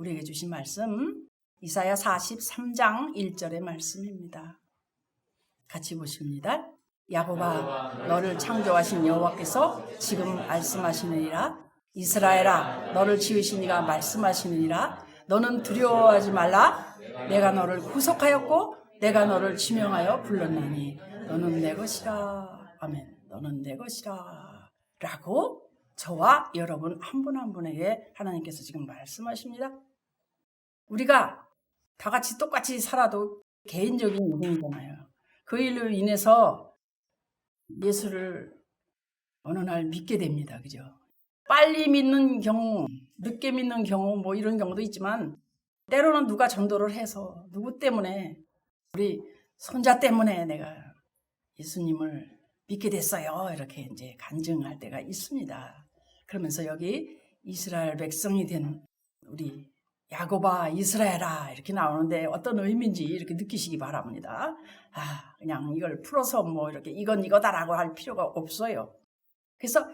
우리에게 주신 말씀 이사야 43장 1절의 말씀입니다. 같이 보십니다. 야곱아, 너를 창조하신 여호와께서 지금 말씀하시느니라. 이스라엘아, 너를 지으신 이가 말씀하시느니라. 너는 두려워하지 말라. 내가 너를 구속하였고 내가 너를 지명하여 불렀나니 너는 내 것이라. 아멘. 너는 내 것이라 라고 저와 여러분 한 분 한 분에게 하나님께서 지금 말씀하십니다. 우리가 다 같이 똑같이 살아도 개인적인 인생이잖아요. 그 일로 인해서 예수를 어느 날 믿게 됩니다. 그죠? 빨리 믿는 경우, 늦게 믿는 경우 뭐 이런 경우도 있지만 때로는 누가 전도를 해서 누구 때문에 우리 손자 때문에 내가 예수님을 믿게 됐어요. 이렇게 이제 간증할 때가 있습니다. 그러면서 여기 이스라엘 백성이 된 우리 야곱아, 이스라엘아 이렇게 나오는데 어떤 의미인지 이렇게 느끼시기 바랍니다. 그냥 이걸 풀어서 뭐 이렇게 이건 이거다라고 할 필요가 없어요. 그래서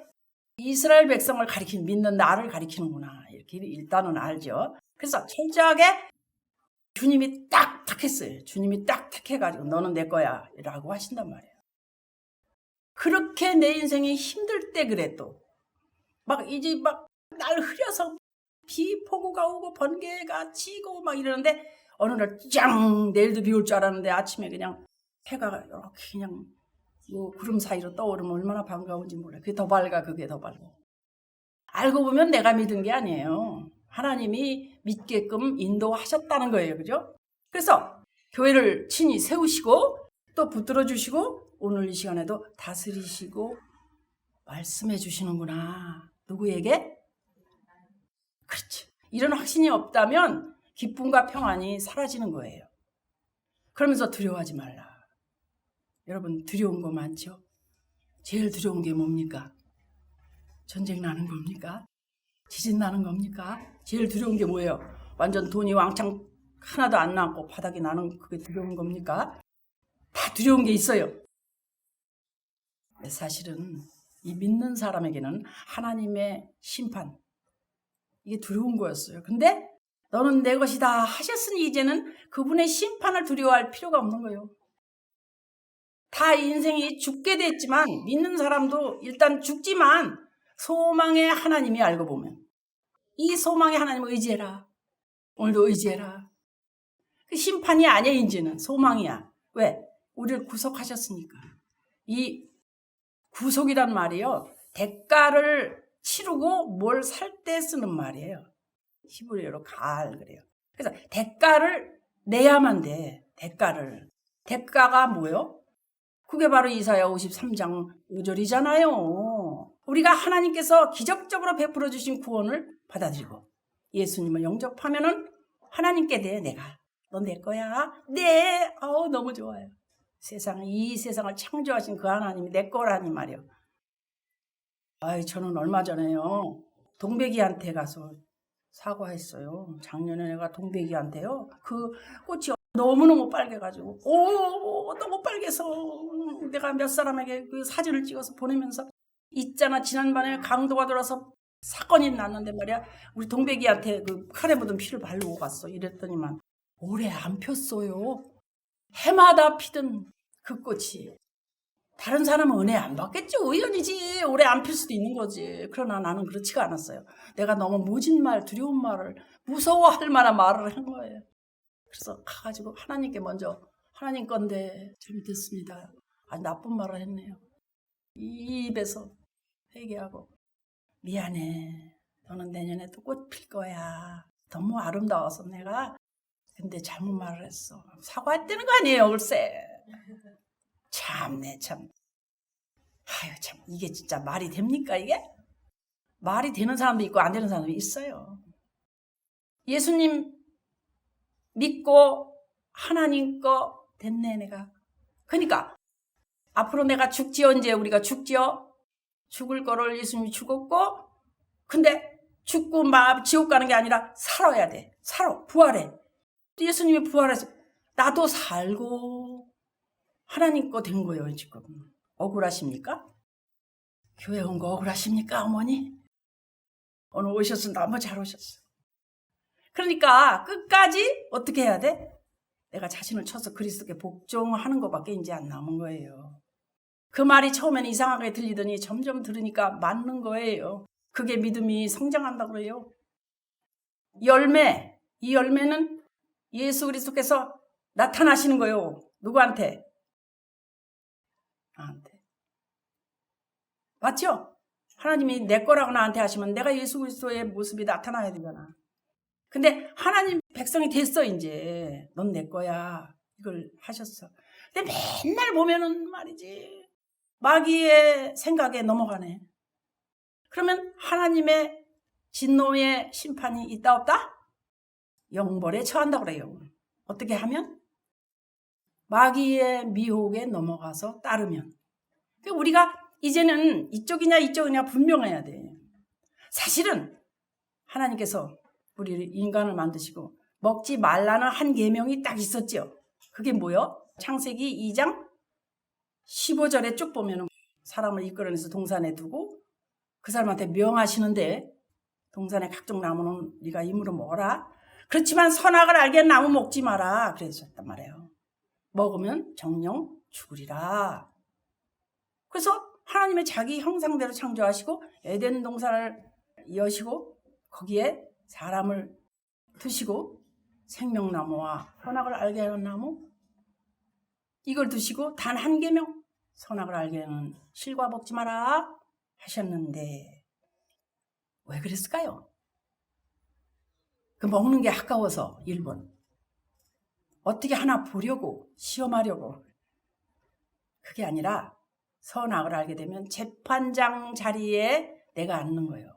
이스라엘 백성을 가리키는 믿는 나를 가리키는구나 이렇게 일단은 알죠. 그래서 철저하게 주님이 딱 택했어요. 주님이 딱 택해가지고 너는 내 거야 라고 하신단 말이에요. 그렇게 내 인생이 힘들 때 그래 또 막 이제 막 날 흐려서 비 폭우가 오고 번개가 치고 막 이러는데 어느 날 짱 내일도 비 올 줄 알았는데 아침에 그냥 해가 이렇게 그냥 요 구름 사이로 떠오르면 얼마나 반가운지 몰라요. 그게 더 밝아. 그게 더 밝아. 알고 보면 내가 믿은 게 아니에요. 하나님이 믿게끔 인도하셨다는 거예요. 그죠? 그래서 교회를 친히 세우시고 또 붙들어 주시고 오늘 이 시간에도 다스리시고 말씀해 주시는구나. 누구에게? 그렇지. 이런 확신이 없다면 기쁨과 평안이 사라지는 거예요. 그러면서 두려워하지 말라. 여러분 두려운 거 많죠? 제일 두려운 게 뭡니까? 전쟁 나는 겁니까? 지진 나는 겁니까? 제일 두려운 게 뭐예요? 완전 돈이 왕창 하나도 안 남고 바닥이 나는 그게 두려운 겁니까? 다 두려운 게 있어요. 사실은 이 믿는 사람에게는 하나님의 심판 이게 두려운 거였어요. 근데 너는 내 것이다 하셨으니 이제는 그분의 심판을 두려워할 필요가 없는 거예요. 다 인생이 죽게 됐지만 믿는 사람도 일단 죽지만 소망의 하나님이 알고 보면 이 소망의 하나님을 의지해라. 오늘도 의지해라. 그 심판이 아니야 이제는 소망이야. 왜? 우리를 구속하셨으니까. 이 구속이란 말이요. 대가를 치르고 뭘 살 때 쓰는 말이에요. 히브리어로 가알 그래요. 그래서 대가를 내야만 돼. 대가가 뭐예요? 그게 바로 이사야 53장 5절이잖아요. 우리가 하나님께서 기적적으로 베풀어 주신 구원을 받아들이고 예수님을 영접하면은 하나님께 돼. 내가 너 내 거야. 네. 너무 좋아요. 이 세상을 창조하신 그 하나님이 내 거라니 말이요. 저는 얼마 전에요. 동백이한테 가서 사과했어요. 작년에 내가 동백이한테요. 그 꽃이 너무너무 빨개가지고 너무 빨개서 내가 몇 사람에게 그 사진을 찍어서 보내면서 있잖아 지난번에 강도가 들어서 사건이 났는데 말이야. 우리 동백이한테 그 칼에 묻은 피를 바르고 갔어. 이랬더니만 오래 안 폈어요. 해마다 피던 그 꽃이. 다른 사람은 은혜 안 받겠지. 우연이지. 오래 안 필 수도 있는 거지. 그러나 나는 그렇지가 않았어요. 내가 너무 모진 말, 두려운 말을 무서워할 만한 말을 한 거예요. 그래서 가가지고 하나님께 먼저 하나님 건데 잘못했습니다. 나쁜 말을 했네요. 이 입에서 회개하고 미안해. 너는 내년에 또 꽃 필 거야. 너무 아름다워서 내가 근데 잘못 말을 했어. 사과했다는 거 아니에요, 글쎄. 참네, 참. 참, 이게 진짜 말이 됩니까, 이게? 말이 되는 사람도 있고 안 되는 사람도 있어요. 예수님 믿고 하나님 거 됐네, 내가. 그러니까 앞으로 내가 죽지요, 이제 우리가 죽지요? 죽을 거를 예수님이 죽었고 근데 죽고 막 지옥 가는 게 아니라 살아야 돼. 부활해. 예수님이 부활해서 나도 살고 하나님 거 된 거예요, 지금. 억울하십니까? 교회 온 거 억울하십니까, 어머니? 오늘 오셔서 너무 잘 오셨어요. 그러니까 끝까지 어떻게 해야 돼? 내가 자신을 쳐서 그리스도께 복종하는 것밖에 이제 안 남은 거예요. 그 말이 처음에는 이상하게 들리더니 점점 들으니까 맞는 거예요. 그게 믿음이 성장한다고 그래요. 열매, 이 열매는 예수 그리스도께서 나타나시는 거예요. 누구한테? 나한테. 맞죠? 하나님이 내 거라고 나한테 하시면 내가 예수 그리스도의 모습이 나타나야 되잖아. 근데 하나님 백성이 됐어 이제. 넌 내 거야. 이걸 하셨어. 근데 맨날 보면은 말이지 마귀의 생각에 넘어가네. 그러면 하나님의 진노의 심판이 있다 없다? 영벌에 처한다고 그래요. 어떻게 하면? 마귀의 미혹에 넘어가서 따르면. 그러니까 우리가 이제는 이쪽이냐 분명해야 돼. 사실은 하나님께서 우리 인간을 만드시고 먹지 말라는 한 계명이 딱 있었죠. 그게 뭐요? 창세기 2장 15절에 쭉 보면 사람을 이끌어내서 동산에 두고 그 사람한테 명하시는데 동산의 각종 나무는 네가 임으로 먹어라. 그렇지만 선악을 알게 나무 먹지 마라. 그랬었단 말이에요. 먹으면 정령 죽으리라. 그래서 하나님의 자기 형상대로 창조하시고 에덴 동산을 여시고 거기에 사람을 두시고 생명나무와 선악을 알게 하는 나무 이걸 두시고 단 한 계명 선악을 알게 하는 실과 먹지 마라 하셨는데 왜 그랬을까요? 그 먹는 게 아까워서 1번 어떻게 하나 보려고 시험하려고 그게 아니라 선악을 알게 되면 재판장 자리에 내가 앉는 거예요.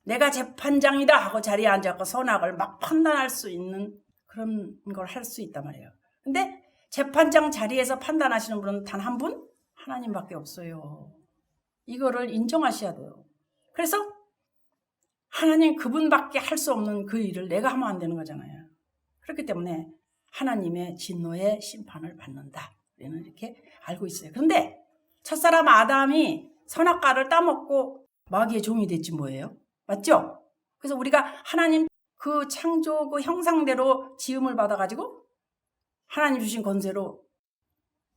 내가 재판장이다 하고 자리에 앉아서 선악을 막 판단할 수 있는 그런 걸 할 수 있단 말이에요. 근데 재판장 자리에서 판단하시는 분은 단 한 분? 하나님밖에 없어요. 이거를 인정하셔야 돼요. 그래서 하나님 그분밖에 할 수 없는 그 일을 내가 하면 안 되는 거잖아요. 그렇기 때문에 하나님의 진노의 심판을 받는다. 우리는 이렇게 알고 있어요. 그런데 첫사람 아담이 선악과를 따먹고 마귀의 종이 됐지 뭐예요? 맞죠? 그래서 우리가 하나님 그 창조 그 형상대로 지음을 받아가지고 하나님 주신 권세로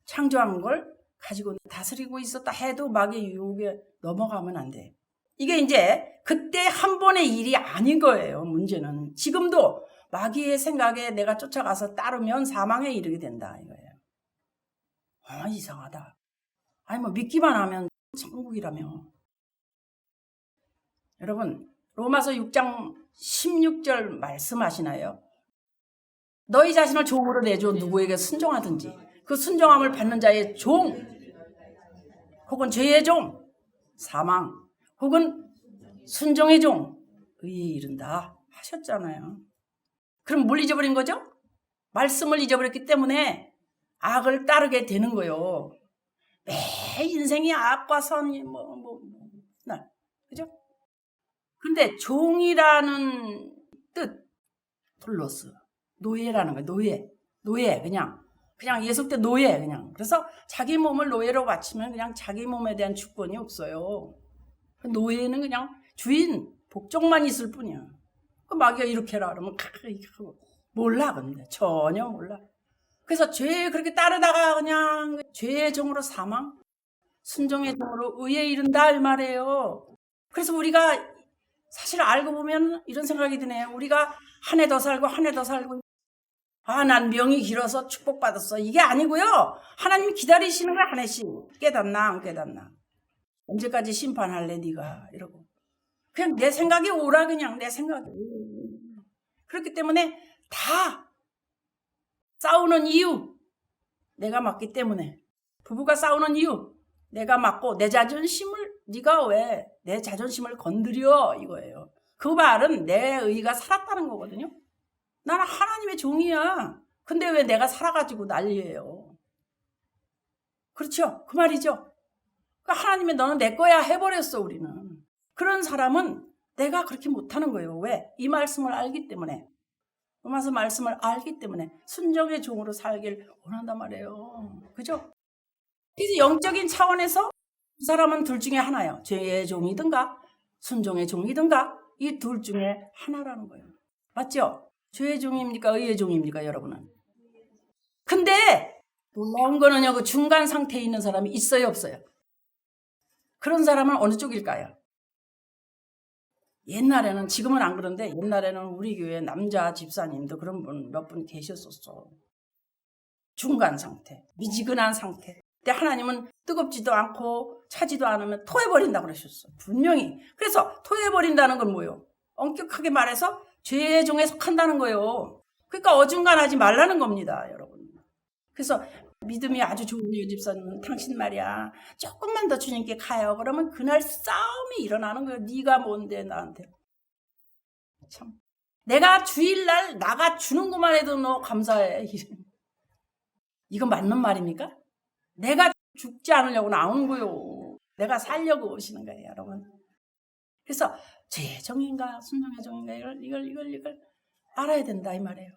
창조한 걸 가지고 다스리고 있었다 해도 마귀의 유혹에 넘어가면 안 돼. 이게 이제 그때 한 번의 일이 아닌 거예요. 문제는 지금도 마귀의 생각에 내가 쫓아가서 따르면 사망에 이르게 된다 이거예요. 이상하다. 아니 뭐 믿기만 하면 천국이라며. 여러분 로마서 6장 16절 말씀하시나요? 너희 자신을 종으로 내줘 누구에게 순종하든지 그 순종함을 받는 자의 종 혹은 죄의 종 사망 혹은 순종의 종 의에 이른다 하셨잖아요. 그럼 뭘 잊어버린 거죠? 말씀을 잊어버렸기 때문에 악을 따르게 되는 거예요. 매 인생이 악과 선이 그죠? 근데 종이라는 뜻 플러스 노예라는 거예요. 노예 그냥 예속 때 노예 그냥. 그래서 자기 몸을 노예로 바치면 그냥 자기 몸에 대한 주권이 없어요. 노예는 그냥 주인 복종만 있을 뿐이야. 그 마귀가 이렇게 해라 그러면 몰라. 근데 전혀 몰라. 그래서 죄에 그렇게 따르다가 그냥 죄의 종으로 사망, 순종의 종으로 의에 이른다 이 말이에요. 그래서 우리가 사실 알고 보면 이런 생각이 드네요. 우리가 한 해 더 살고 한 해 더 살고 난 명이 길어서 축복받았어. 이게 아니고요. 하나님 기다리시는 거야 한 해씩. 깨닫나 안 깨닫나. 언제까지 심판할래 네가 이러고. 그냥 내 생각이 오라 그냥 내 생각이. 그렇기 때문에 다 싸우는 이유 내가 맞기 때문에 부부가 싸우는 이유 내가 맞고 내 자존심을 네가 왜 내 자존심을 건드려 이거예요. 그 말은 내 의가 살았다는 거거든요. 나는 하나님의 종이야. 근데 왜 내가 살아가지고 난리예요. 그렇죠? 그 말이죠. 그러니까 하나님이 너는 내 거야 해버렸어 우리는. 그런 사람은 내가 그렇게 못하는 거예요. 왜? 이 말씀을 알기 때문에. 로마서 말씀을 알기 때문에 순종의 종으로 살길 원한단 말이에요. 그죠? 그래서 영적인 차원에서 그 사람은 둘 중에 하나예요. 죄의 종이든가 순종의 종이든가 이 둘 중에 하나라는 거예요. 맞죠? 죄의 종입니까? 의의 종입니까? 여러분은. 근데 놀라운 거는요, 그 중간 상태에 있는 사람이 있어요, 없어요? 그런 사람은 어느 쪽일까요? 옛날에는, 지금은 안 그런데 옛날에는 우리 교회 남자 집사님도 그런 분 몇 분 계셨었어. 중간 상태, 미지근한 상태. 근데 하나님은 뜨겁지도 않고 차지도 않으면 토해버린다고 그러셨어. 분명히. 그래서 토해버린다는 건 뭐예요? 엄격하게 말해서 죄의 종에 속한다는 거예요. 그러니까 어중간하지 말라는 겁니다, 여러분. 그래서 믿음이 아주 좋은 집사님은 당신 말이야 조금만 더 주님께 가요. 그러면 그날 싸움이 일어나는 거예요. 네가 뭔데 나한테. 참, 내가 주일날 나가 주는 것만 해도 너 감사해. 이건 맞는 말입니까? 내가 죽지 않으려고 나오는 거예요. 내가 살려고 오시는 거예요, 여러분. 그래서 죄의 종인가 순종의 종인가 이걸 알아야 된다 이 말이에요.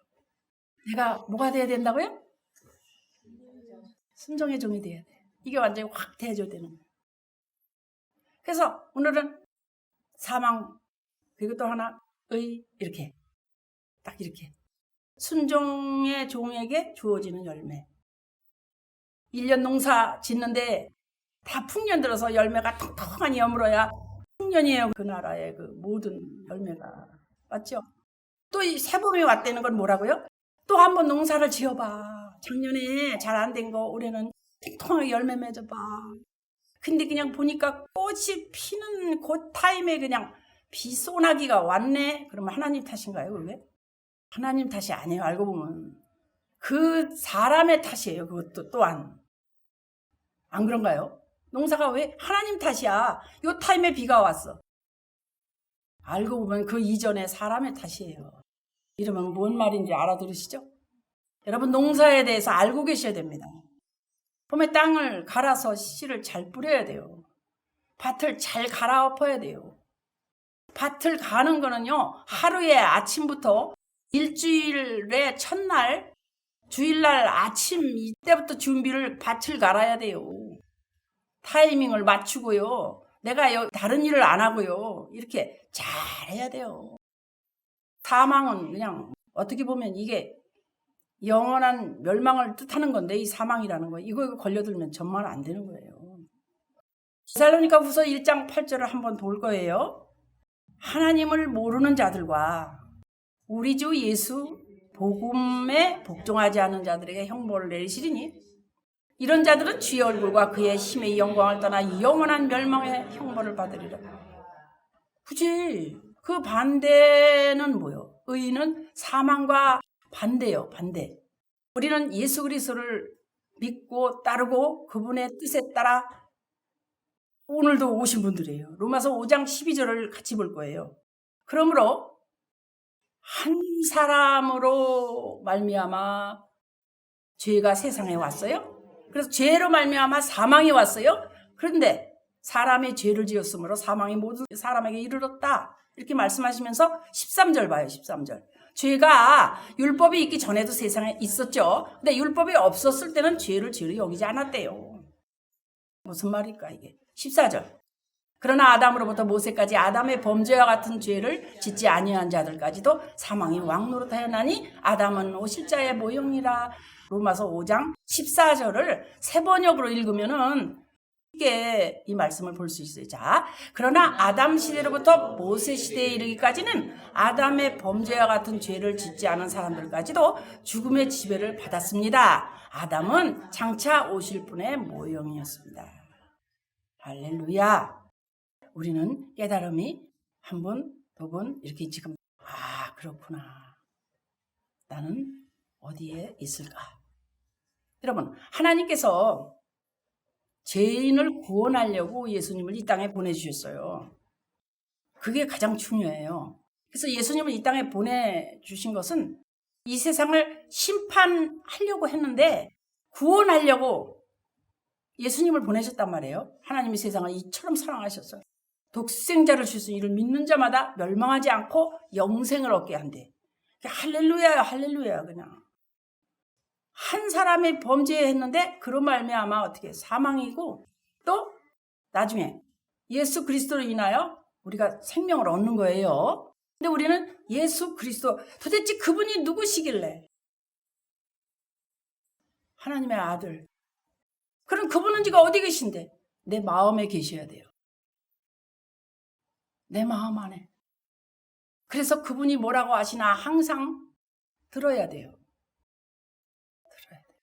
내가 뭐가 돼야 된다고요? 순종의 종이 돼야 돼. 이게 완전히 확 대줘야 되는 거예요. 그래서 오늘은 사망, 그리고 또 하나 이렇게 딱 이렇게 순종의 종에게 주어지는 열매. 1년 농사 짓는데 다 풍년 들어서 열매가 통통하니 여물어야 풍년이에요. 그 나라의 그 모든 열매가. 맞죠? 또 이 새봄이 왔다는 건 뭐라고요? 또 한 번 농사를 지어봐. 작년에 잘 안 된 거 올해는 통통하게 열매 맺어봐. 근데 그냥 보니까 꽃이 피는 그 타임에 그냥 비소나기가 왔네? 그러면 하나님 탓인가요, 그게? 하나님 탓이 아니에요. 알고 보면 그 사람의 탓이에요. 그것도 또한. 안 그런가요? 농사가 왜 하나님 탓이야. 요 타임에 비가 왔어. 알고 보면 그 이전에 사람의 탓이에요. 이러면 뭔 말인지 알아들으시죠? 여러분, 농사에 대해서 알고 계셔야 됩니다. 봄에 땅을 갈아서 씨를 잘 뿌려야 돼요. 밭을 잘 갈아엎어야 돼요. 밭을 가는 거는요, 하루에 아침부터 일주일의 첫날, 주일날 아침 이때부터 준비를 밭을 갈아야 돼요. 타이밍을 맞추고요. 내가 다른 일을 안 하고요. 이렇게 잘 해야 돼요. 사망은 그냥 어떻게 보면 이게 영원한 멸망을 뜻하는 건데, 이 사망이라는 거 이거 걸려들면 정말 안 되는 거예요. 데살로니가후서 1장 8절을 한번 볼 거예요. 하나님을 모르는 자들과 우리 주 예수 복음에 복종하지 않은 자들에게 형벌을 내리시리니 이런 자들은 주의 얼굴과 그의 힘의 영광을 떠나 영원한 멸망의 형벌을 받으리라. 굳이 그 반대는 뭐요? 의인은 사망과 반대요. 반대. 우리는 예수 그리스도를 믿고 따르고 그분의 뜻에 따라 오늘도 오신 분들이에요. 로마서 5장 12절을 같이 볼 거예요. 그러므로 한 사람으로 말미암아 죄가 세상에 왔어요. 그래서 죄로 말미암아 사망이 왔어요. 그런데 사람의 죄를 지었으므로 사망이 모든 사람에게 이르렀다. 이렇게 말씀하시면서 13절 봐요. 13절. 죄가 율법이 있기 전에도 세상에 있었죠. 근데 율법이 없었을 때는 죄를 죄로 여기지 않았대요. 무슨 말일까 이게? 14절. 그러나 아담으로부터 모세까지 아담의 범죄와 같은 죄를 짓지 아니한 자들까지도 사망이 왕노릇하였나니 아담은 오실자의 모형이라. 로마서 5장 14절을 세 번역으로 읽으면은 쉽게 이 말씀을 볼 수 있어요. 자, 그러나 아담 시대로부터 모세 시대에 이르기까지는 아담의 범죄와 같은 죄를 짓지 않은 사람들까지도 죽음의 지배를 받았습니다. 아담은 장차 오실 분의 모형이었습니다. 할렐루야. 우리는 깨달음이 한 번, 두 번 이렇게 지금 그렇구나. 나는 어디에 있을까? 여러분, 하나님께서 죄인을 구원하려고 예수님을 이 땅에 보내주셨어요. 그게 가장 중요해요. 그래서 예수님을 이 땅에 보내주신 것은 이 세상을 심판하려고 했는데 구원하려고 예수님을 보내셨단 말이에요. 하나님이 세상을 이처럼 사랑하셨어요. 독생자를 주신 이를 믿는 자마다 멸망하지 않고 영생을 얻게 한대. 할렐루야야, 할렐루야. 그냥 한 사람이 범죄했는데 그런 말미암아 어떻게 사망이고 또 나중에 예수 그리스도로 인하여 우리가 생명을 얻는 거예요. 근데 우리는 예수 그리스도, 도대체 그분이 누구시길래? 하나님의 아들. 그럼 그분은 지금 어디 계신데? 내 마음에 계셔야 돼요. 내 마음 안에. 그래서 그분이 뭐라고 하시나 항상 들어야 돼요. 들어야 돼요.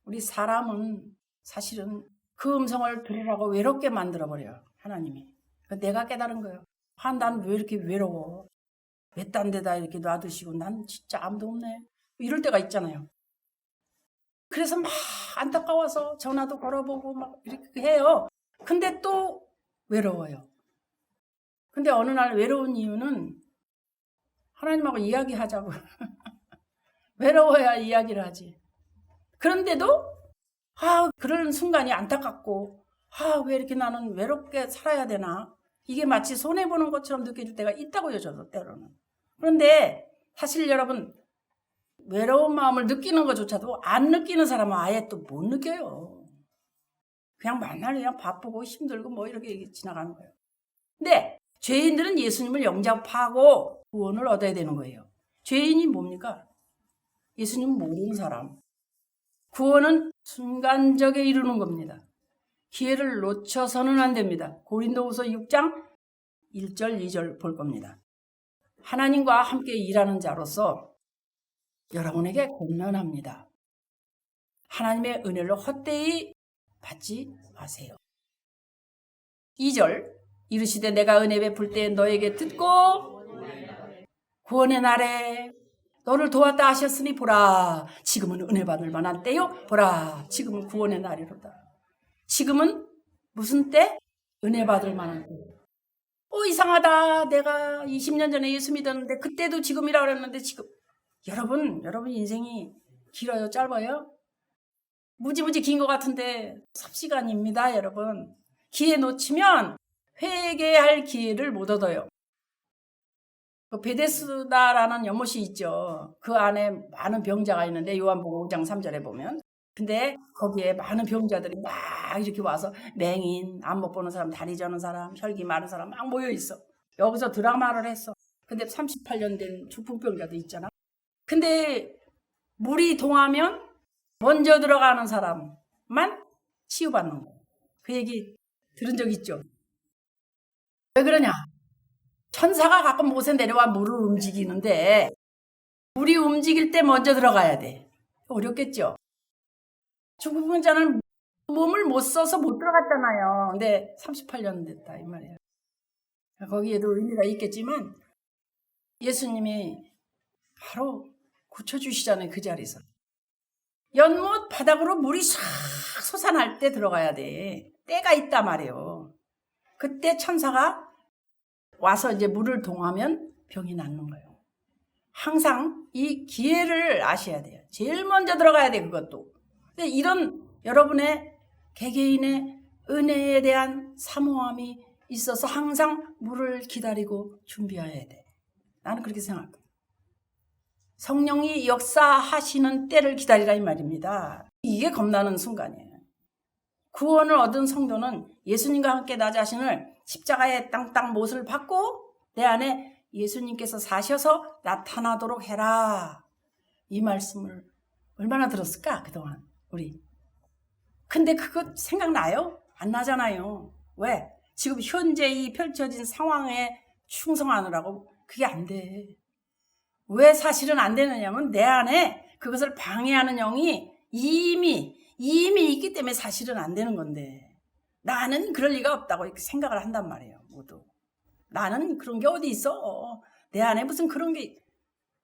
우리 사람은 사실은 그 음성을 들으라고 외롭게 만들어버려요. 하나님이. 내가 깨달은 거예요. 난 왜 이렇게 외로워? 외딴 데다 이렇게 놔두시고 난 진짜 아무도 없네. 이럴 때가 있잖아요. 그래서 막 안타까워서 전화도 걸어보고 막 이렇게 해요. 근데 또 외로워요. 근데 어느 날 외로운 이유는 하나님하고 이야기하자고. 외로워야 이야기를 하지. 그런데도 그런 순간이 안타깝고 왜 이렇게 나는 외롭게 살아야 되나? 이게 마치 손해보는 것처럼 느껴질 때가 있다고요. 저도 때로는. 그런데 사실 여러분 외로운 마음을 느끼는 것조차도 안 느끼는 사람은 아예 또 못 느껴요. 그냥 만날 그냥 바쁘고 힘들고 뭐 이렇게 지나가는 거예요. 근데 죄인들은 예수님을 영접하고 구원을 얻어야 되는 거예요. 죄인이 뭡니까? 예수님 모르는 사람. 구원은 순간적에 이루는 겁니다. 기회를 놓쳐서는 안 됩니다. 고린도후서 6장 1절 2절 볼 겁니다. 하나님과 함께 일하는 자로서 여러분에게 권면합니다. 하나님의 은혜를 헛되이 받지 마세요. 2절 이르시되 내가 은혜 베풀 때 너에게 듣고 구원의 날에 너를 도왔다 하셨으니 보라 지금은 은혜 받을 만한 때요 보라 지금은 구원의 날이로다. 지금은 무슨 때? 은혜 받을 만한 때. 이상하다. 내가 20년 전에 예수 믿었는데 그때도 지금이라고 그랬는데 지금. 여러분 인생이 길어요? 짧아요? 무지무지 긴 것 같은데 삽시간입니다. 여러분. 기회 놓치면 회개할 기회를 못 얻어요. 베데스다라는 연못이 있죠. 그 안에 많은 병자가 있는데 요한복음 5장 3절에 보면. 근데 거기에 많은 병자들이 막 이렇게 와서 맹인, 안 못 보는 사람, 다리 저는 사람, 혈기 많은 사람 막 모여 있어. 여기서 드라마를 했어. 근데 38년 된 중풍병자도 있잖아. 근데 물이 동하면 먼저 들어가는 사람만 치유받는 거예요. 그 얘기 들은 적 있죠? 왜 그러냐? 천사가 가끔 못에 내려와 물을 움직이는데 물이 움직일 때 먼저 들어가야 돼. 어렵겠죠? 중풍병자는 몸을 못 써서 못 들어갔잖아요. 근데 38년 됐다 이 말이에요. 거기에도 의미가 있겠지만 예수님이 바로 고쳐주시잖아요. 그 자리에서. 연못 바닥으로 물이 싹 솟아날 때 들어가야 돼. 때가 있단 말이에요. 그때 천사가 와서 이제 물을 동하면 병이 낫는 거예요. 항상 이 기회를 아셔야 돼요. 제일 먼저 들어가야 돼 그것도. 근데 이런 여러분의 개개인의 은혜에 대한 사모함이 있어서 항상 물을 기다리고 준비해야 돼. 나는 그렇게 생각해. 성령이 역사하시는 때를 기다리라 이 말입니다. 이게 겁나는 순간이에요. 구원을 얻은 성도는 예수님과 함께 나 자신을 십자가의 땅땅 못을 받고 내 안에 예수님께서 사셔서 나타나도록 해라. 이 말씀을 얼마나 들었을까 그동안 우리. 근데 그거 생각나요? 안 나잖아요. 왜? 지금 현재 이 펼쳐진 상황에 충성하느라고 그게 안 돼. 왜 사실은 안 되느냐면 내 안에 그것을 방해하는 영이 이미 있기 때문에 사실은 안 되는 건데 나는 그럴 리가 없다고 이렇게 생각을 한단 말이에요. 모두. 나는 그런 게 어디 있어? 내 안에 무슨 그런 게.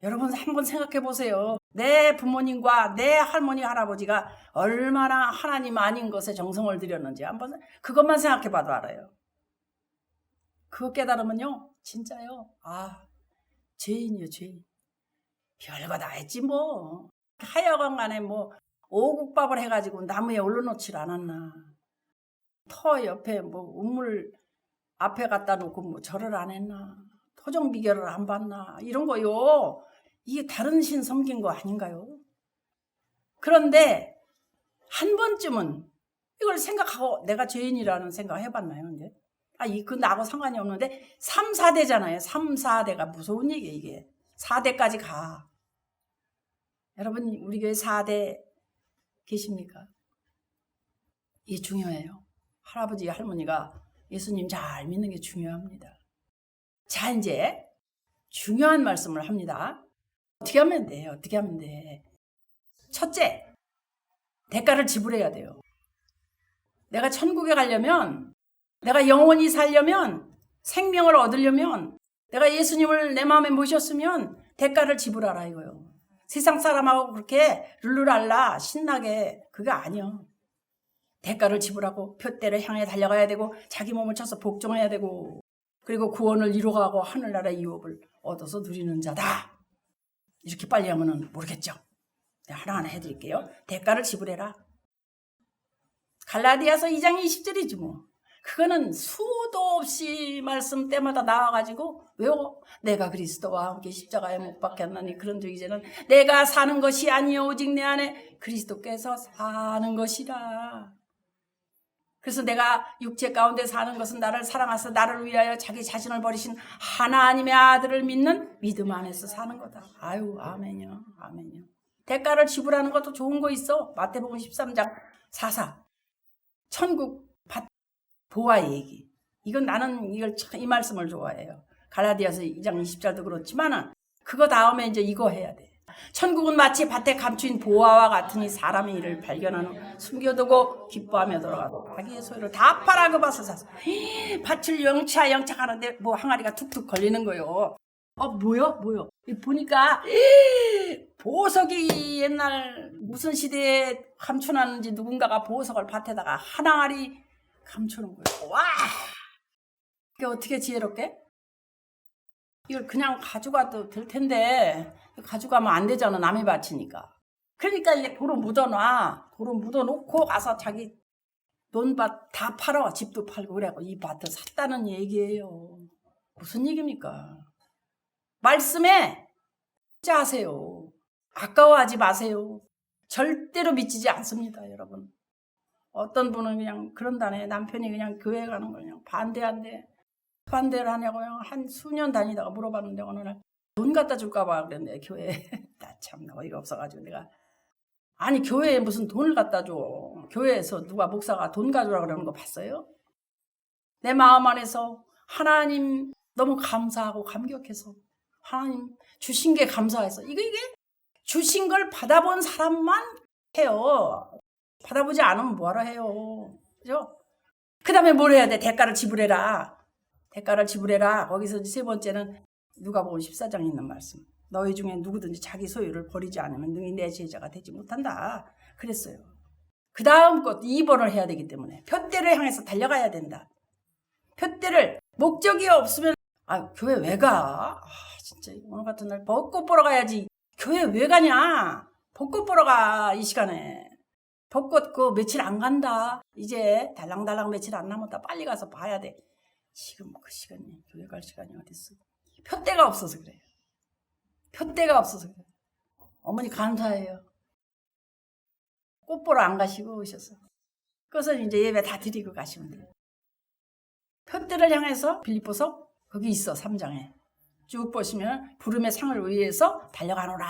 여러분 한번 생각해 보세요. 내 부모님과 내 할머니 할아버지가 얼마나 하나님 아닌 것에 정성을 들였는지 한번 그것만 생각해 봐도 알아요. 그거 깨달으면요 진짜요. 죄인이요 죄인. 별거 다 했지 뭐. 하여간 간에 뭐 오국밥을 해가지고 나무에 올려놓질 않았나. 터 옆에 뭐 우물 앞에 갖다 놓고 뭐 절을 안 했나. 토종 비결을 안 봤나. 이런 거요. 이게 다른 신 섬긴 거 아닌가요? 그런데 한 번쯤은 이걸 생각하고 내가 죄인이라는 생각 해봤나요? 이제? 그 나하고 상관이 없는데 3, 4대잖아요. 3, 4대가 무서운 얘기예요. 이게 4대까지 가. 여러분 우리 교회 4대 계십니까? 이게 중요해요. 할아버지 할머니가 예수님 잘 믿는 게 중요합니다. 자, 이제 중요한 말씀을 합니다. 어떻게 하면 돼요? 어떻게 하면 돼? 첫째, 대가를 지불해야 돼요. 내가 천국에 가려면, 내가 영원히 살려면, 생명을 얻으려면, 내가 예수님을 내 마음에 모셨으면 대가를 지불하라 이거요. 세상 사람하고 그렇게 룰루랄라 신나게 그게 아니요. 대가를 지불하고 표대를 향해 달려가야 되고 자기 몸을 쳐서 복종해야 되고 그리고 구원을 이루어가고 하늘나라의 유업을 얻어서 누리는 자다. 이렇게 빨리 하면은 모르겠죠. 하나하나 해드릴게요. 대가를 지불해라. 갈라디아서 2장 20절이지 뭐. 그거는 수도 없이 말씀 때마다 나와가지고 외워. 내가 그리스도와 함께 십자가에 못 박혔나니 그런즉 이제는 내가 사는 것이 아니요 오직 내 안에 그리스도께서 사는 것이라. 그래서 내가 육체 가운데 사는 것은 나를 사랑하사 나를 위하여 자기 자신을 버리신 하나님의 아들을 믿는 믿음 안에서 사는 거다. 아유 아멘요. 아멘요. 대가를 지불하는 것도 좋은 거 있어. 마태복음 13장 44. 천국 보아 얘기. 이건 나는 이 말씀을 좋아해요. 갈라디아서 2장 20절도 그렇지만은 그거 다음에 이제 이거 해야 돼. 천국은 마치 밭에 감추인 보아와 같으니 사람의 일을 발견한 후 숨겨두고 기뻐하며 돌아가고 자기의 소유를 다 팔아 그 밭을 사서 밭을 영착하는데 뭐 항아리가 툭툭 걸리는 거요. 뭐요? 보니까 보석이 옛날 무슨 시대에 감춰놨는지 누군가가 보석을 밭에다가 한 항아리 감춰놓은 거예요. 와! 이게 어떻게 지혜롭게? 이걸 그냥 가져가도 될 텐데 가져가면 안 되잖아. 남의 밭이니까. 그러니까 이게 도로 묻어놔. 도로 묻어놓고 가서 자기 논밭 다 팔아. 집도 팔고 그래갖고 이 밭을 샀다는 얘기예요. 무슨 얘기입니까? 말씀에 짜세요. 아까워하지 마세요. 절대로 미치지 않습니다, 여러분. 어떤 분은 그냥 그런다네. 남편이 그냥 교회 가는 거 그냥 반대한대. 반대를 하냐고요. 한 수년 다니다가 물어봤는데 어느 날 돈 갖다 줄까 봐 그랬네, 교회에. 나 참 어이가 없어가지고 내가. 아니 교회에 무슨 돈을 갖다 줘. 교회에서 누가 목사가 돈 가져라 그러는 거 봤어요? 내 마음 안에서 하나님 너무 감사하고 감격해서 하나님 주신 게 감사해서 이게 주신 걸 받아본 사람만 해요. 받아보지 않으면 뭐하러 해요. 그죠? 그 다음에 뭘 해야 돼? 대가를 지불해라. 대가를 지불해라. 거기서 세 번째는 누가복음 14장에 있는 말씀. 너희 중에 누구든지 자기 소유를 버리지 않으면 능히 내 제자가 되지 못한다. 그랬어요. 그 다음 것 2번을 해야 되기 때문에 표대를 향해서 달려가야 된다. 표대를 목적이 없으면 교회 왜 가? 진짜 오늘 같은 날 벚꽃 보러 가야지. 교회 왜 가냐? 벚꽃 보러 가 이 시간에. 벚꽃 그 며칠 안 간다. 이제 달랑달랑 며칠 안 남았다. 빨리 가서 봐야 돼. 지금 그 시간이 교회 갈 시간이 어딨어? 표대가 없어서 그래요. 표대가 없어서 그래요. 어머니 감사해요. 꽃 보러 안 가시고 오셔서. 그래서 이제 예배 다 드리고 가시면 돼요. 표대를 향해서 빌립보서 거기 있어 3장에. 쭉 보시면 부름의 상을 위해서 달려가노라.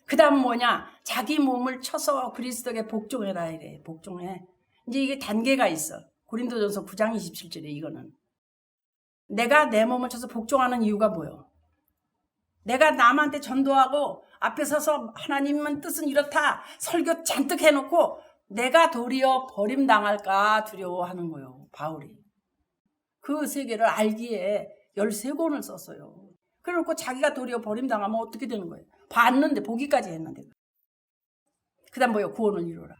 그 다음 뭐냐? 자기 몸을 쳐서 그리스도에게 복종해라 이래. 복종해. 이제 이게 단계가 있어. 고린도전서 9장 27절에 이거는. 내가 내 몸을 쳐서 복종하는 이유가 뭐예요? 내가 남한테 전도하고 앞에 서서 하나님은 뜻은 이렇다. 설교 잔뜩 해놓고 내가 도리어 버림당할까 두려워하는 거예요. 바울이. 그 세계를 알기에 13권을 썼어요. 그래놓고 자기가 도리어 버림당하면 어떻게 되는 거예요? 봤는데 보기까지 했는데. 그 다음 뭐예요? 구원을 이루라.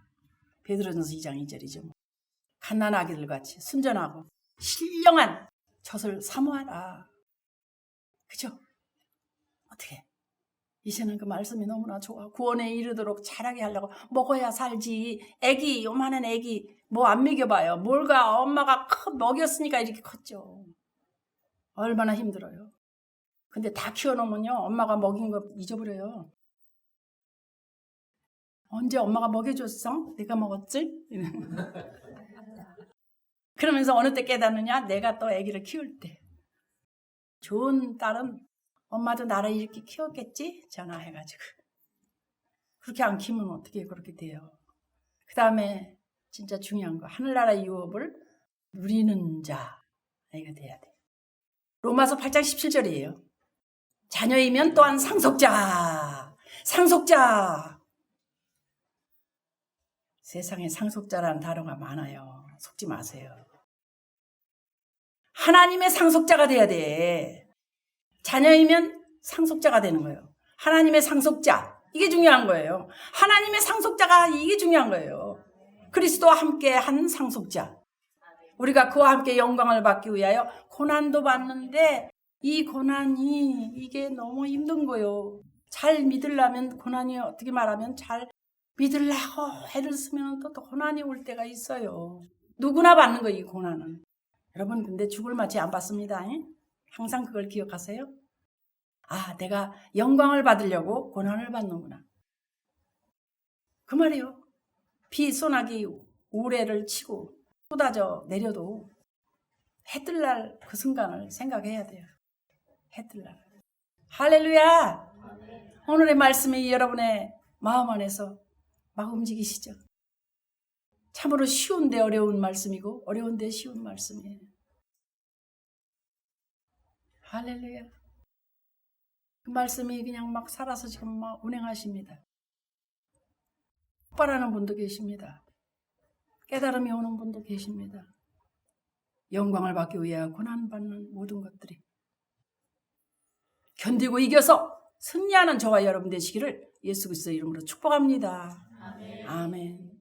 베드로전서 2장 2절이죠. 갓난아기들 같이 순전하고 신령한 젖을 사모하라. 그죠? 어떻게? 이제는 그 말씀이 너무나 좋아. 구원에 이르도록 자라게 하려고 먹어야 살지. 애기, 요만한 애기 뭐 안 먹여봐요. 뭘가 엄마가 먹였으니까 이렇게 컸죠. 얼마나 힘들어요. 근데 다 키워놓으면요. 엄마가 먹인 거 잊어버려요. 언제 엄마가 먹여줬어? 내가 먹었지? 그러면서 어느 때 깨닫느냐? 내가 또 아기를 키울 때. 좋은 딸은 엄마도 나를 이렇게 키웠겠지? 전화해가지고. 그렇게 안 키우면 어떻게 그렇게 돼요? 그 다음에 진짜 중요한 거. 하늘나라의 유업을 누리는 자가 돼야 돼. 로마서 8장 17절이에요. 자녀이면 또한 상속자. 상속자. 세상에 상속자라는 단어가 많아요. 속지 마세요. 하나님의 상속자가 돼야 돼. 자녀이면 상속자가 되는 거예요. 하나님의 상속자. 이게 중요한 거예요. 하나님의 상속자가 이게 중요한 거예요. 그리스도와 함께 한 상속자. 우리가 그와 함께 영광을 받기 위하여 고난도 받는데 이 고난이 이게 너무 힘든 거예요. 잘 믿으려면 고난이 어떻게 말하면 잘 믿으려고 애를 쓰면 또 고난이 올 때가 있어요. 누구나 받는 거예요, 이 고난은. 여러분 근데 죽을 맛이 안 받습니다. 항상 그걸 기억하세요. 아, 내가 영광을 받으려고 고난을 받는구나. 그 말이에요. 비 소나기 우레를 치고 쏟아져 내려도 해 뜰 날 그 순간을 생각해야 돼요. 해 뜰 날. 할렐루야. 오늘의 말씀이 여러분의 마음 안에서 막 움직이시죠. 참으로 쉬운데 어려운 말씀이고 어려운데 쉬운 말씀이에요. 할렐루야. 그 말씀이 그냥 막 살아서 지금 막 운행하십니다. 폭발하는 분도 계십니다. 깨달음이 오는 분도 계십니다. 영광을 받기 위해 고난받는 모든 것들이 견디고 이겨서 승리하는 저와 여러분 되시기를 예수 그리스도의 이름으로 축복합니다. 아멘. 아멘.